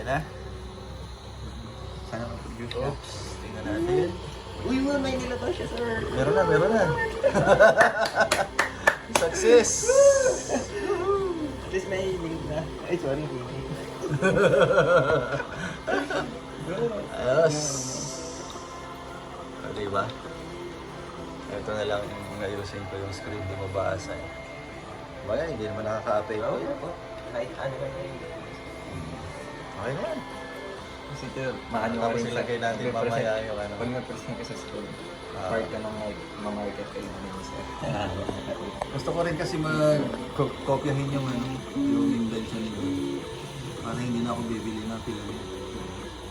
na. Sana mag-produce na. Oops. Tingnan natin. Uy, may nilabas siya, sir. Meron na. Success! At least may link na. Ay, sorry. Ayos! O, diba? Ito na lang yung ayusin ko yung screen, di mabasa eh. Bagay, hindi naman nakaka-apay ko. Kahit ano ba yun. Okay naman. Kasi ito, maano ka Tapos rin ilagay natin mamaya yung ano. Pag nag-present ka sa school, part ka ng ma-market kayo namin, sir. Gusto ko rin kasi mag-kopyahin yung ano, yung invention nito. Para hindi na ako bibili ng film.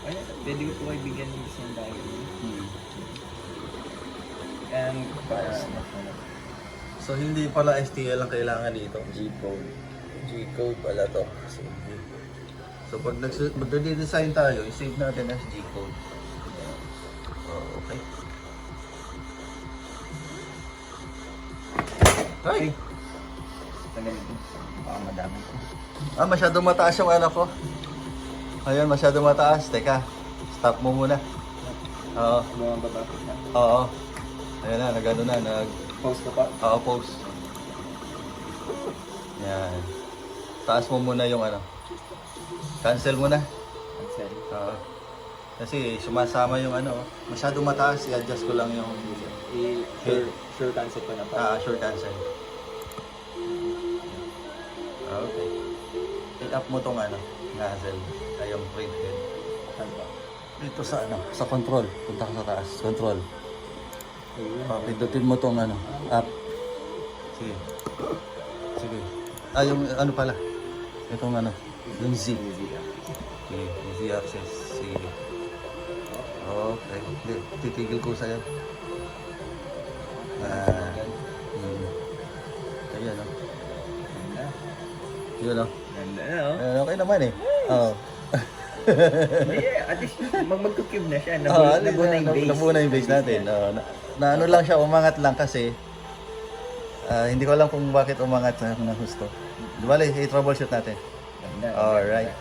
Ay, pwede ko po kayo bigyan ng isang bagay. And para So hindi pala STL ang kailangan dito. G-code. G-code pala to. So pag magde-design tayo, i-save natin as G-code. Oh, okay. Ay! Tagalin ko. Baka madami ko. Masyado mataas yung ano ko. Ayun, masyado mataas. Teka, stop mo muna. Oo. Bumababa ko siya. Oo. Ayan na, nag-ano na, Post ko pa. Oo, pause. Yan. Taas mo muna yung ano. Cancel mo na. Cancel. Oo. Kasi sumasama yung ano. Masyado mataas, i-adjust ko lang yung Sure cancel ko na pa. sure cancel. Okay. I-up mo tong ano, nozzle. Ay, yung print head. Saan pa? Dito sa ano, sa control. Punta ka sa taas, control. Pindutin mo tong ano, up. Sige. Sige. Yung ano pala. Itong ano, yung Z. Okay, easy access. Sige. Okay. Hindi, titigil ko sa'yo. Ayan, oh. Ganda. Yun, oh. Ganda na, oh. Okay naman eh. Oo. Hindi, at least mag-cube na siya. Nabuo Nabuo na yung base. Nabuo na yung base natin. Na ano lang siya, umangat lang kasi hindi ko alam kung bakit umangat sa ng gusto. Di ba, i-troubleshoot natin. Ganda. Alright.